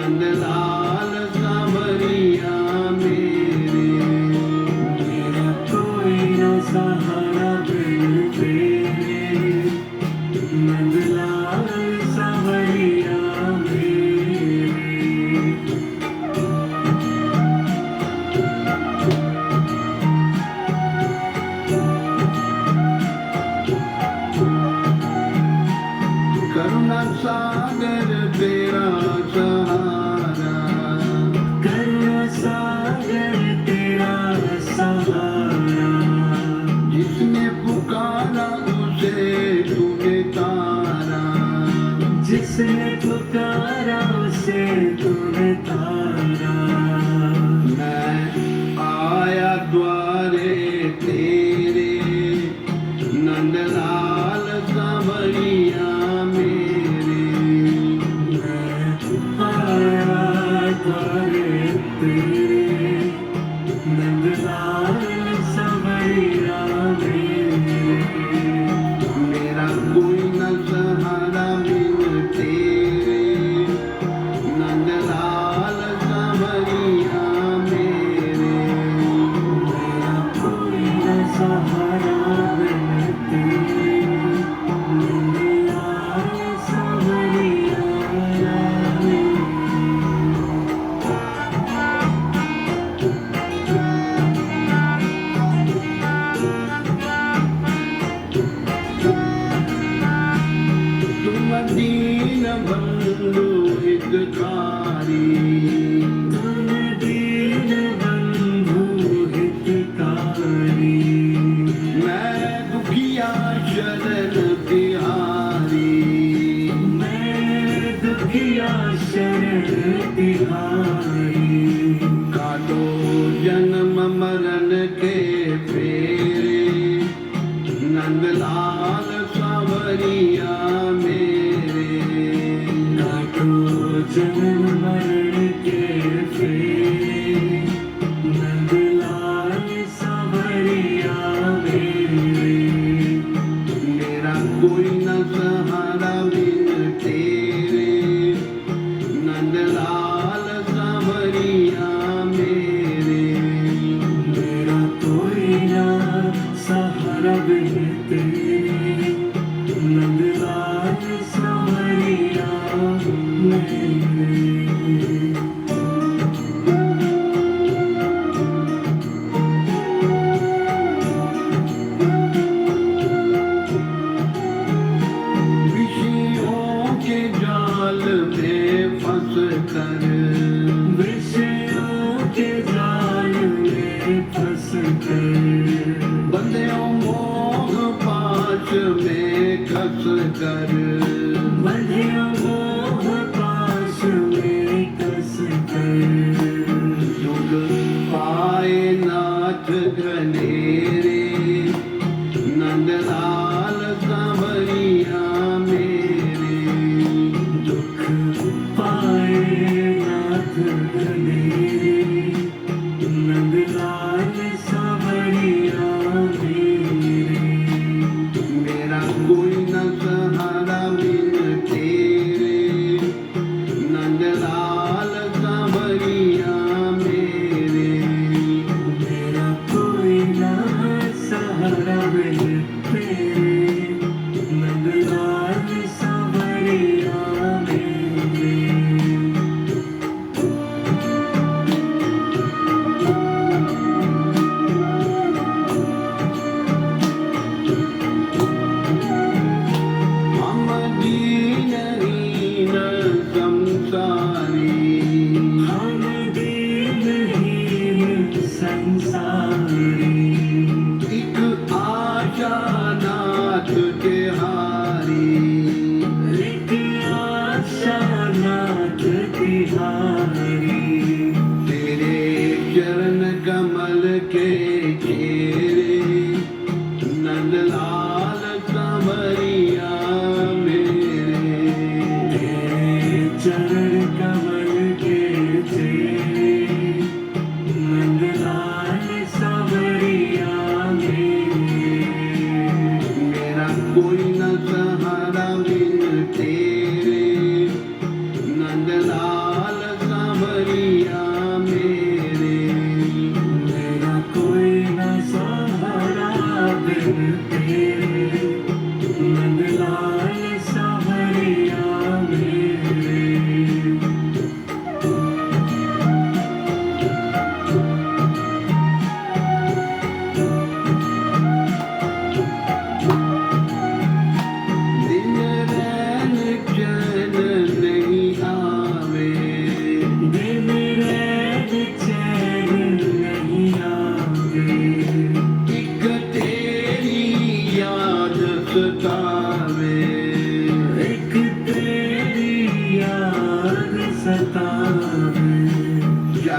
नंदलाल सांवरिया मेरे। मेरा कोई न सहारा बिन तेरे, नंदलाल सांवरिया मेरे। करुणा सागर तेरा सहारा, करुणा सागर तेरा सहारा, जिसने पुकारा उसे तूने तारा। जिसने पुकारा उसे तूने तारा। मैं आया द्वारे तेरे, नंदलाल सांवरिया मेरे। मैं आया द्वारे तेरे, नंदलाल सांवरिया मेरे। मेरा कोई न सहारा बिन तेरे, नंदलाल सांवरिया मेरे। मेरा कोई न सहारा बिन तेरे, नंदलाल सांवरिया मेरे। तुम दीन बंधु हितकारी, तुम दीन बंधु हितकारी, मैं दुखिया शरण तिहारी। मैं दुखिया शरण तिहारी। काटो जन्म मरण के फेरे, नंदलाल सांवरिया मेरे। काटो जन्म मरण के फेरे, नंदलाल सांवरिया मेरे। मेरा कोई न सहारा बिन तेरे, नंदलाल सांवरिया मेरे। मेरा कोई ना सहारा बिन तेरे, नंदलाल सांवरिया मेरे। विषयों के जाल में फंस कर, विषयों के जाल में फंस कर, बंधेओ मोह पाश में कस कर। बंधियों मोह पाश में कस कर। सुख पाए नाथ घनेरे, नंदलाल सांवरिया मेरे। दुख पाए नाथ घनेरे, नंदलाल सांवरिया मेरे। मेरा कोई न सहारा बिन तेरे, नंदलाल सांवरिया मेरे। मेरा कोई ना सहारा बिन तेरे, नंदलाल सांवरिया मेरे। हम दीनहीन संसारी, हम दीनहीन संसारी, एक आशा नाथ के हारी। एक आशा नाथ तिहारी। तेरे चरण कमल के चेरे, नंदलाल सांवरिया मेरे। तेरे चरण कमल के चेरे, नंदलाल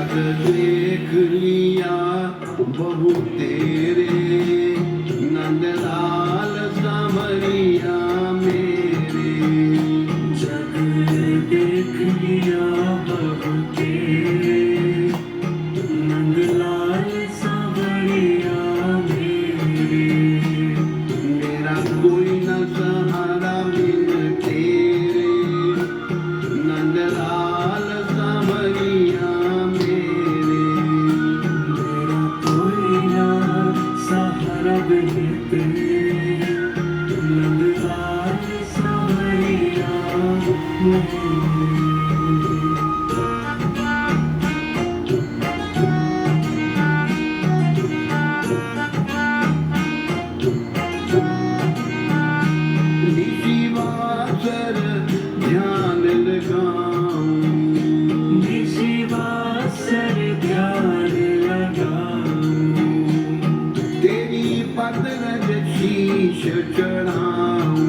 जग देख लिया बहु तेरे, नंदलाल सांवरिया मेरे। जग देख लिया बहु तेरे, नंदलाल सांवरिया मेरे। मेरा कोई न सहारा बिन तेरे, नंदलाल सांवरिया मेरे। मेरा कोई ना सहारा बिन तेरे, नंदलाल सांवरिया मेरे। निशिवासर ध्यान लगाऊं, निशिवासर ध्यान लगाऊं, तेरी पदरज शीश चढ़ाऊं,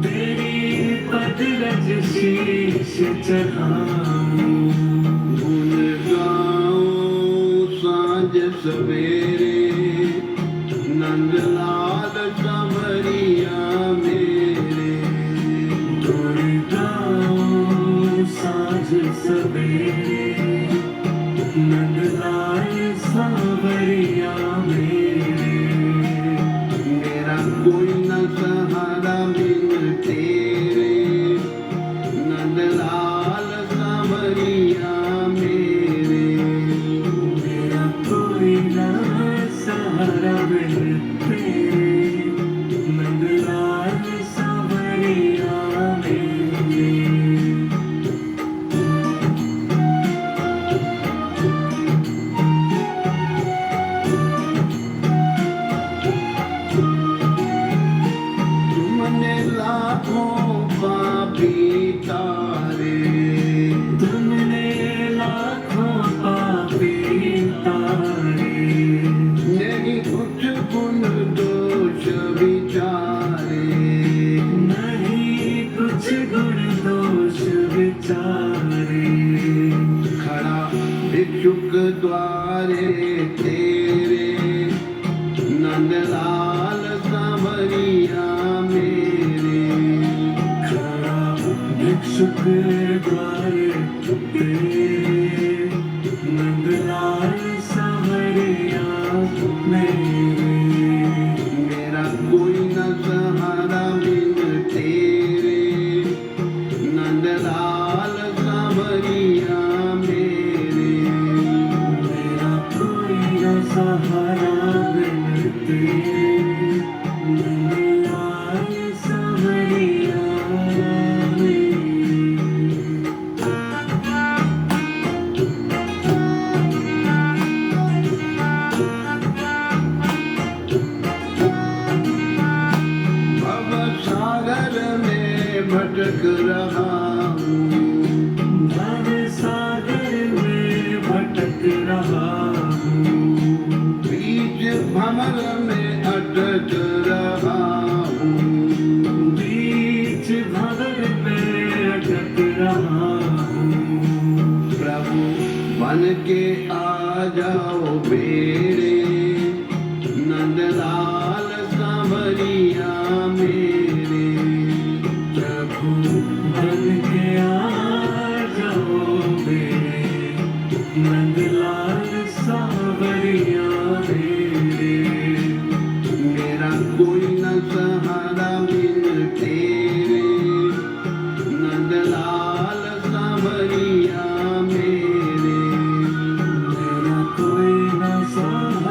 तेरी पदरज शीश चढ़ाऊं। गुन गाऊं सांझ सवेरे, नंदलाल सांवरिया मेरे। गुण गाऊं साँझ सवेरे, नंदलाल सांवरिया मेरे। मेरा कोई न सहारा बिन तेरे, नंदलाल सांवरिया मेरे। मेरा कोई ना सहारा बिन तेरे, नंदलाल सांवरिया मेरे। तुमने लाखों पापी तारे, तुमने लाखों पापी तारे, नहीं कुछ गुण दोष विचारे। नहीं कुछ गुण दोष विचारे। खड़ा भिक्षुक द्वारे तेरे, नंदलाल सांवरिया मेरे। खड़ा भिक्षुक द्वारे तेरे, नंदलाल सांवरिया मेरे। मेरा कोई न सहारा बिन तेरे, नंदलाल सांवरिया मेरे। मेरा कोई ना सहारा बिन तेरे, नंदलाल सांवरिया मेरे। भव सागर में भटक रहा हूँ, भव सागर में भटक रहा हूँ, बीच भंवर में अटक रहा हूँ। बीच भंवर में अटक रहा हूँ। प्रभु बन के आ जाओ बेड़े, नंदलाल सांवरिया मेरे। प्रभु बन के आ जाओ मेरे, नंदलाल सांवरिया मेरे। मेरा कोई न सहारा बिन तेरे, नंदलाल सांवरिया मेरे। मेरा कोई ना सहारा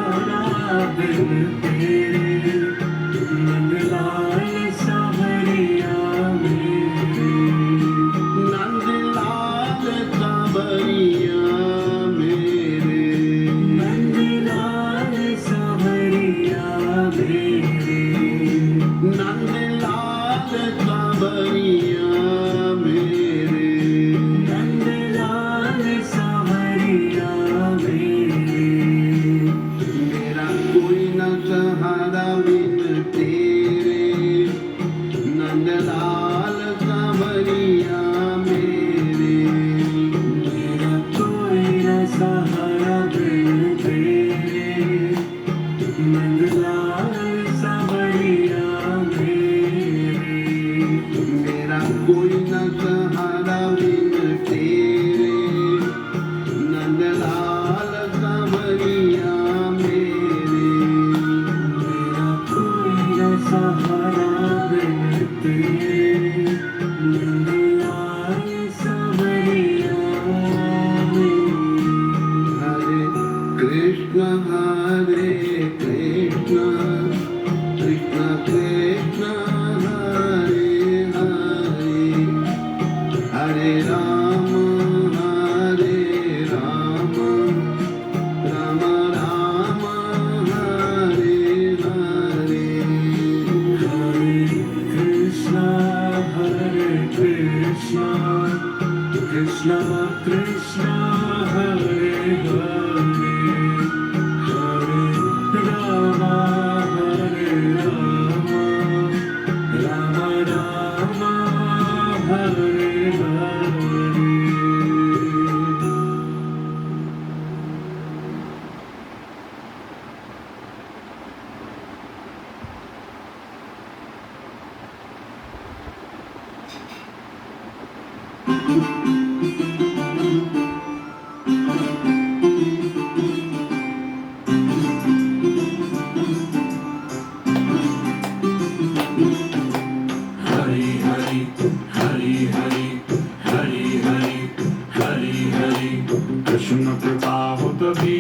कृष्ण कृपा हो तभी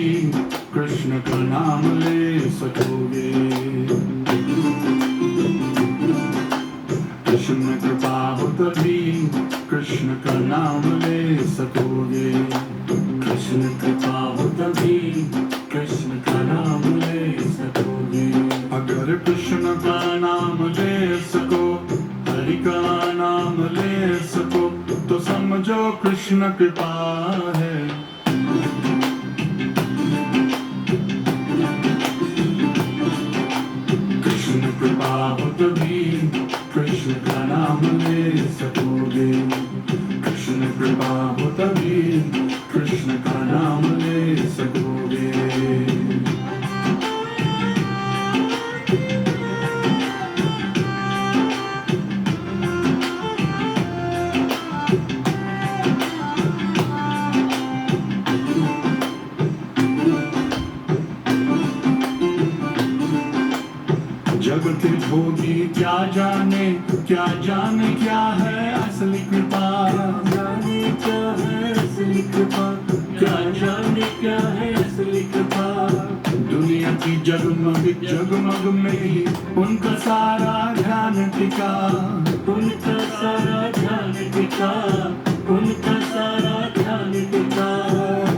कृष्ण का नाम ले सकोगे। कृष्ण कृपा हो तभी कृष्ण का नाम ले सकोगे। कृष्ण कृपा हो तभी कृष्ण का नाम ले सकोगे। अगर कृष्ण का नाम ले सको, हरि का नाम ले सको, तो समझो कृष्ण कृपा है। कृष्ण कृपा हो तभी कृष्ण का नाम ले सकोगे। कृष्ण कृपा हो तभी कृष्ण का नाम ले सकोगे। जगत भोगी क्या जाने क्या है असली कृपा। जाने क्या है असली कृपा, क्या जाने क्या है असली कृपा। दुनिया की जगमग में ही उनका सारा ध्यान टिका। उनका सारा ध्यान टिका, उनका सारा ध्यान टिका।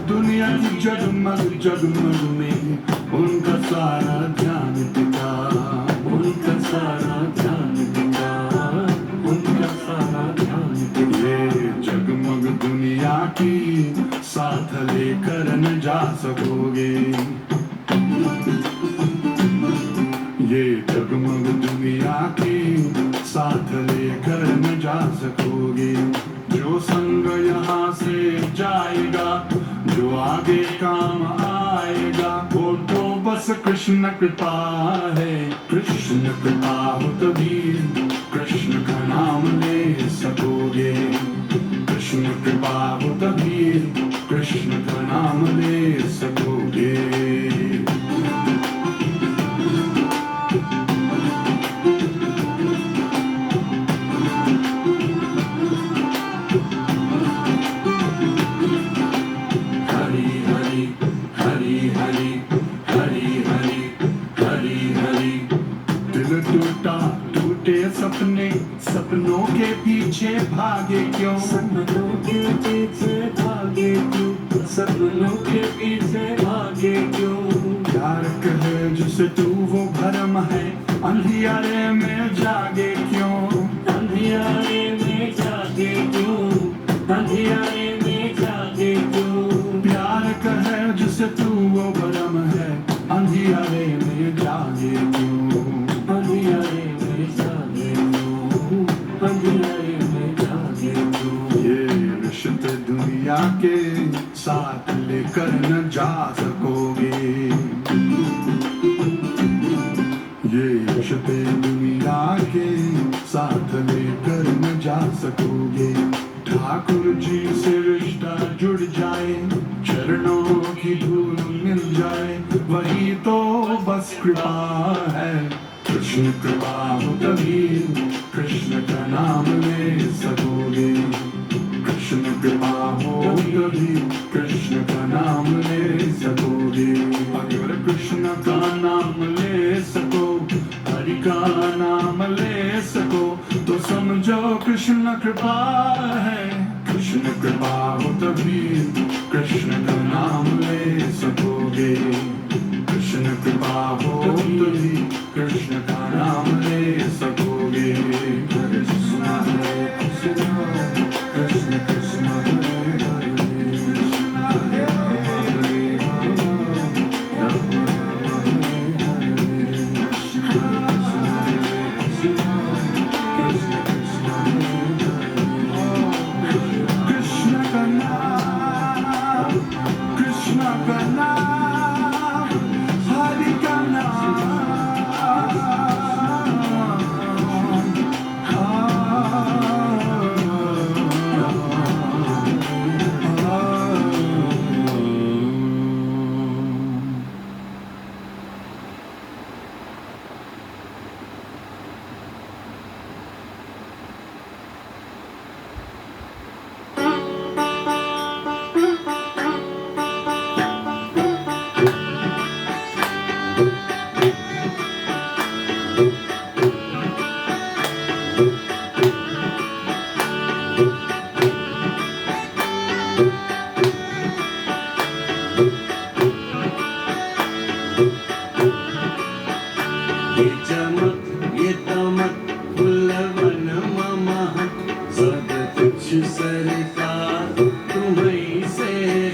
दुनिया की जगमग में ही उनका सारा ध्यान टिका। उनका सारा ध्यान टिका, उनका सारा ध्यान टिका। ये जगमग दुनिया की साथ लेकर न जा सकोगे। ये जगमग दुनिया की साथ लेकर न जा सकोगे। जो संग यहाँ से जाएगा, जो आगे काम आएगा, वो तो बस कृष्ण कृपा है। कृष्ण कृपा हो तभी कृष्ण का नाम ले सकोगे। कृष्ण कृपा हो तभी कृष्ण का नाम ले सकोगे। टूटे सपने, सपनों के पीछे भागे क्यों? सपनों के पीछे भागे क्यों? सपनों के पीछे भागे क्यों? प्यार कहे जिसे तू वो भरम है, अंधियारे में जागे क्यों? अंधियारे में जागे क्यों? अंधियारे में जागे क्यों? प्यार कहे जिसे तू वो भरम है, अंधियारे में जागे क्यों? अंधियारे में जागे क्यों? अंधियारे में जागे क्यों? ये रिश्ते दुनिया के साथ लेकर न जा सकोगे। ये रिश्ते दुनिया के साथ लेकर न जा सकोगे। ठाकुर जी से रिश्ता जुड़ जाए, चरणों की धूल मिल जाए, वही तो बस कृपा है। कृष्ण कृपा हो तभी कृष्ण का नाम ले सकोगे। कृष्ण कृपा हो तभी कृष्ण का नाम ले सकोगे। अगर कृष्ण का नाम ले सको, हरि का नाम ले सको, तो समझो कृष्ण कृपा है। कृष्ण कृपा हो तभी कृष्ण का नाम ले सकोगे। कृष्ण कृपा हो तभी कृष्ण का नाम ले सकोगे। कृष्ण हरे कृष्ण, कृष्ण कृष्ण हरे हरे, कृष्ण हरे हरे, राम राम हरे हरे, कृष्ण कृष्ण हरे कृष्ण, कृष्ण कृष्ण हरे हरे। कृष्ण का नाम, कृष्ण का नाम, हरि का नाम।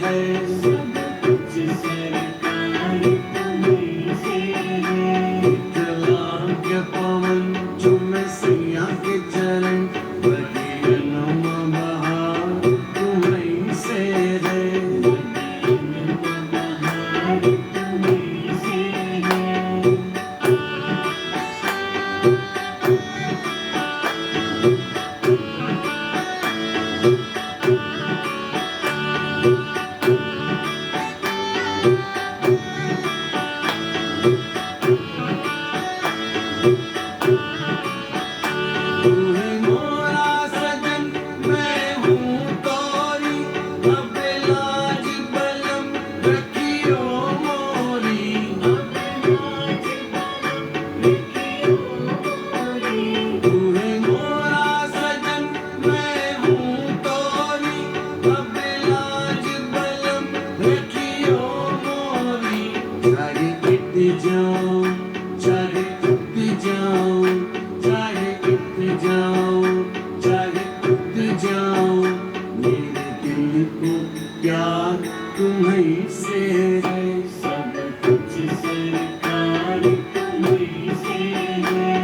है, सब कुछ सरकार तुम्हीं से है। इतला के पवन चुमे सैया के चरण, बगियनवा बहार तुम्हीं से है, बगियनवा बहार तुम्हीं से है। तू है मोरा सजन, मैं हूँ तोरी, अब लाज बलम रखियो मोरी, अब लाज बलम रखियो मोरी। तू है मोरा सजन, मैं हूँ तोरी, अब लाज बलम रखियो मोरी। चाहे इट जाऊं, चाहे उठ जाऊं, चाहे उठ जाऊं, चाहे उठ जाऊं, मेरे दिल को प्यार तुम्हीं से है, सब कुछ सरकार तुम्हीं से है।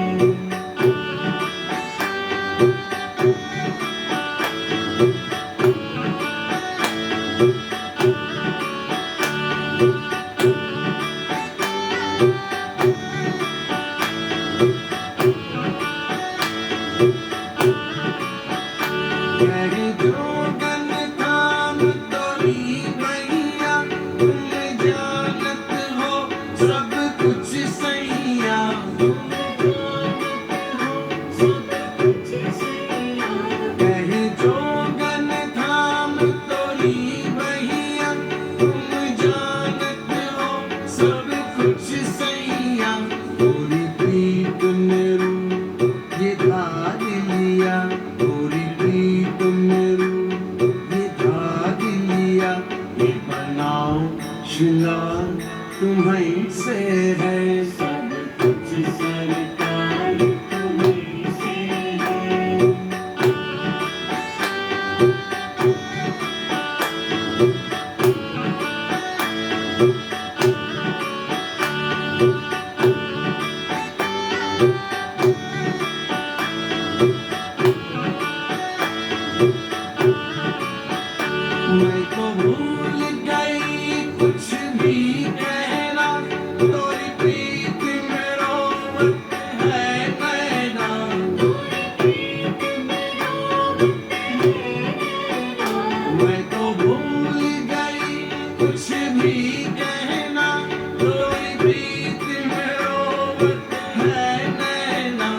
कहे जोगन थाम तोरी मैया, तुम जानत हो सब कुछ सैया, तुम जानत हो सब कुछ सैया। कहे जोगन थाम तोरी मैया, तुम जानत हो सब कुछ सैया। तोरी प्रीत में रू ये धार लिया, तोरी प्रीत में रू ये धार लिया, ये बनाओ श्रृंगार तुम्हीं से है, सब कुछ सरकार तुम्हीं से है। मैं तो भूल गई कुछ भी कहना, तोरी प्रीत में रोवत है नैना, तोरी प्रीत में रोवत है नैना। मैं तो भूल गई कुछ भी कहना, तोरी प्रीत में रोवत है नैना।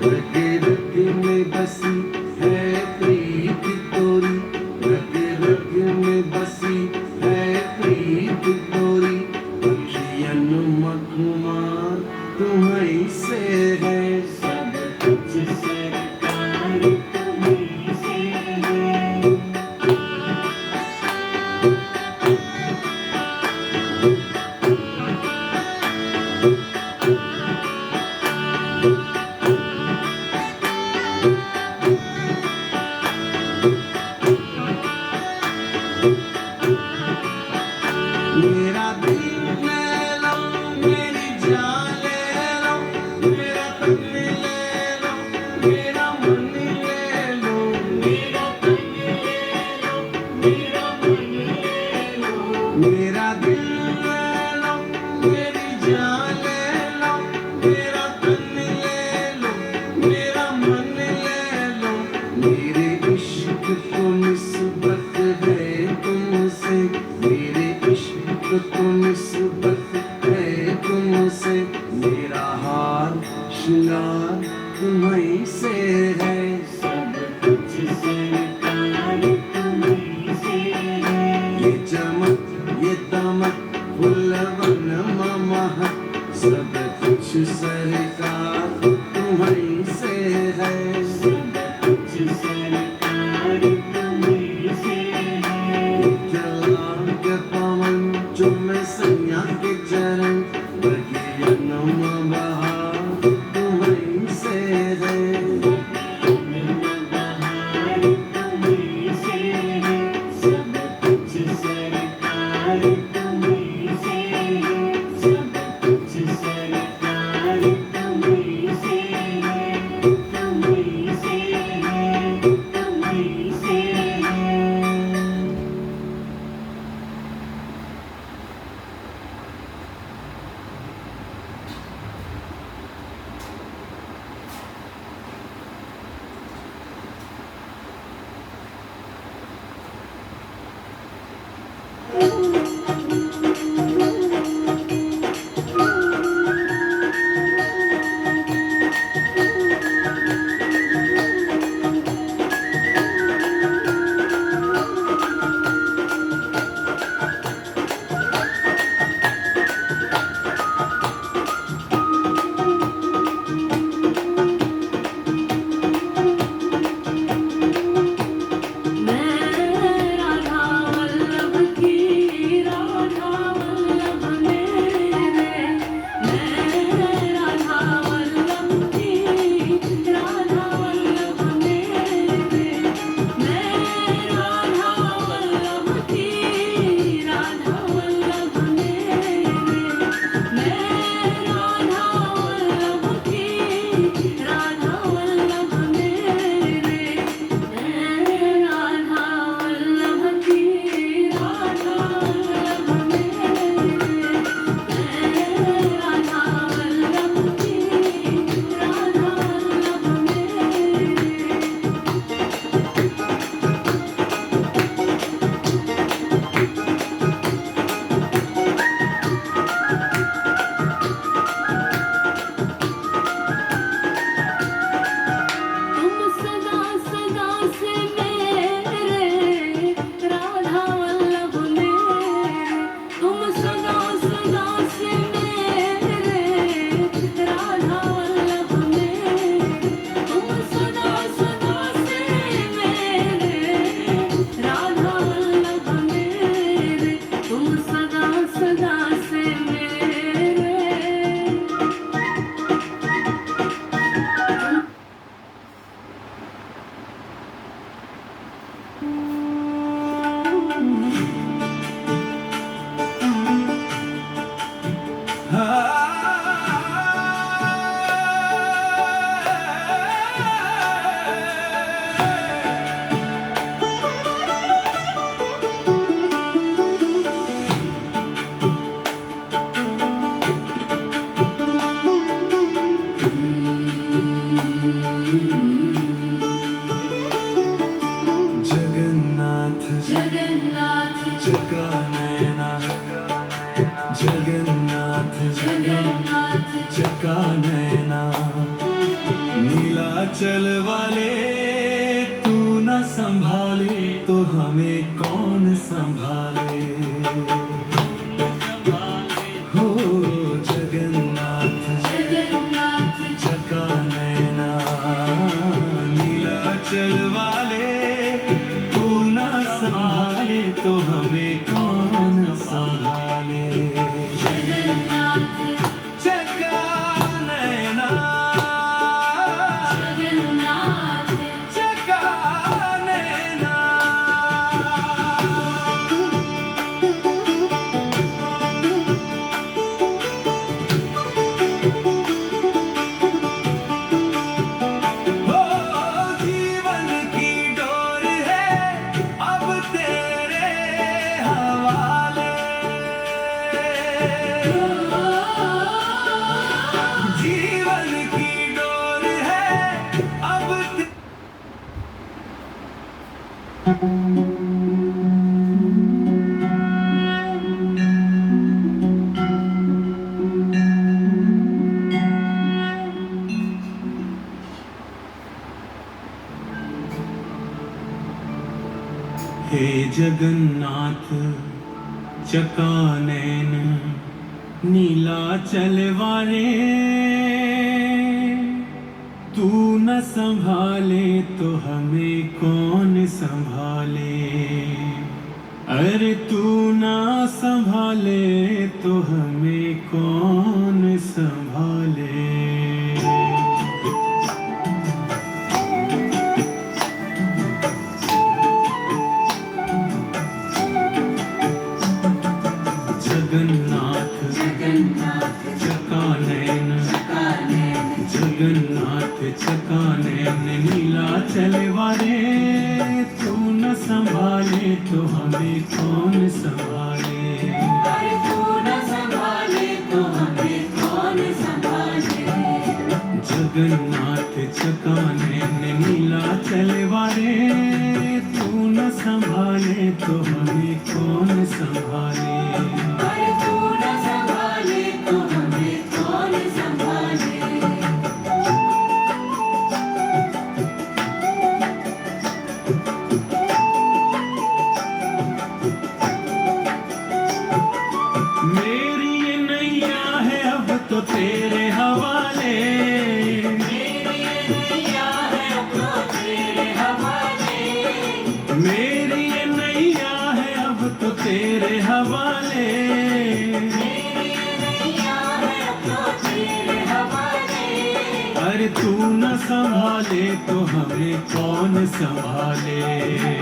रग रग में बसी है प्रीत तोरी, रग रग में बसी है प्रीत तोरी, अखियन मखुमार तुम्हीं से है, सब कुछ सरकार तुम्हीं से है। मेरा दिल ले लो, मेरी जान ले लो, मेरा तन ले लो, मेरा मन ले लो, मेरा तन ले लो, मेरा मन ले लो। मेरा दिल ले लो, मेरी जान ले लो, मेरा तन ले लो, मेरा मन ले लो। मेरे इश्क को निस्बत है तुमसे, मेरे इश्क को निस्बत है तुमसे, मेरा हार श्रृंगार तुम्हीं से है, सब कुछ सरकार तुम्हीं से है। ये चमक ये दमक फुलवन महक, सब कुछ सरकार तुम्हीं से है, सब कुछ सरकार तुम्हीं से है। इतला के पवन चुमे सैया के चरण, बगियनवा बहार तुम्हीं से है, बगियनवा बहार तुम्हीं से है, सब कुछ सरकार तुम्हीं से है, सब कुछ सरकार तुम्हीं से है, तुम्हीं से है, तुम्हीं से है। जगन्नाथ जगन्नाथ जगा नैना, जगन्नाथ जगन्नाथ जगा नैना, नीलाचल वाले तू न संभाले तो हमें कौन संभाले। हो जगन्नाथ जगन्नाथ जगा नैना, नीलाचल वाले तू न संभाले तो हमें कौन संभाले। जगन्नाथ जगा नैना, जगन्नाथ जगा नैना। हो जीवन की डोर है अब तेरे हवाले, जीवन की डोर है अब हे जगन्नाथ चका नैन, नीलाचल वाले तू न संभाले तो हमें कौन संभाले। अरे तू ना संभाले तो हमें कौन संभाले। जगन्नाथ जगन्नाथ चकानयन चकानयन जगन्नाथ चकानयन नीलाचल वाले तू न संभाले तो हमें कौन संभाले अरे तू न संभाले तो हमें कौन संभाले जगन्नाथ चकानयन नीलाचल वाले तू न संभाले तो हमें कौन संभाले अरे तू न संभाले तो हमें कौन संभाले मेरी ये नैया है अब तो तेरे हवाले मेरी ये नैया है अब तो तेरे हवाले मेरी ये नैया है अब तो तेरे हवाले मेरी ये नैया है अब तो तेरे हवाले अरे तू न संभाले तो हमें कौन संभाले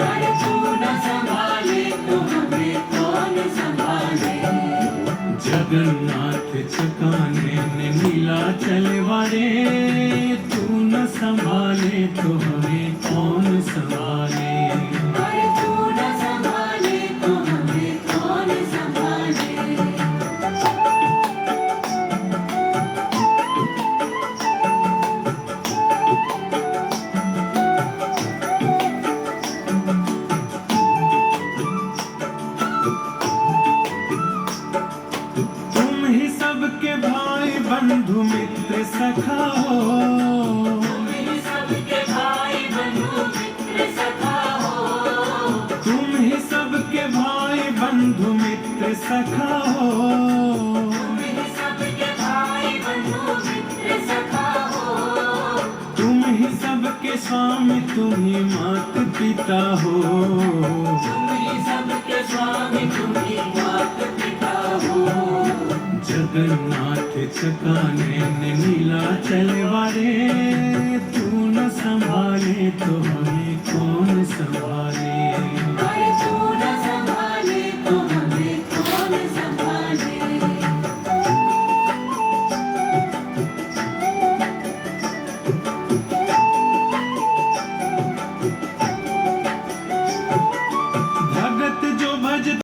अरे तू न संभाले तो हमें कौन संभाले जगन्नाथ चकानयन नीलाचल वाले तू न संभाले तो हमें कौन संभाले अरे तू न संभाले तो हमें कौन संभाले तुम ही सबके भाई बंधु मित्र सखा हो तुम ही सबके भाई बंधु मित्र सखा हो तुम ही सबके भाई बंधु मित्र सखा हो तुम ही सबके भाई बंधु मित्र सखा हो तुम ही सबके स्वामी तुम ही मात पिता हो तुम ही सबके स्वामी तुम ही मात पिता हो जगन्नाथ चकानयन नीलाचल वाले तू न संभाले तो हमें कौन संभाले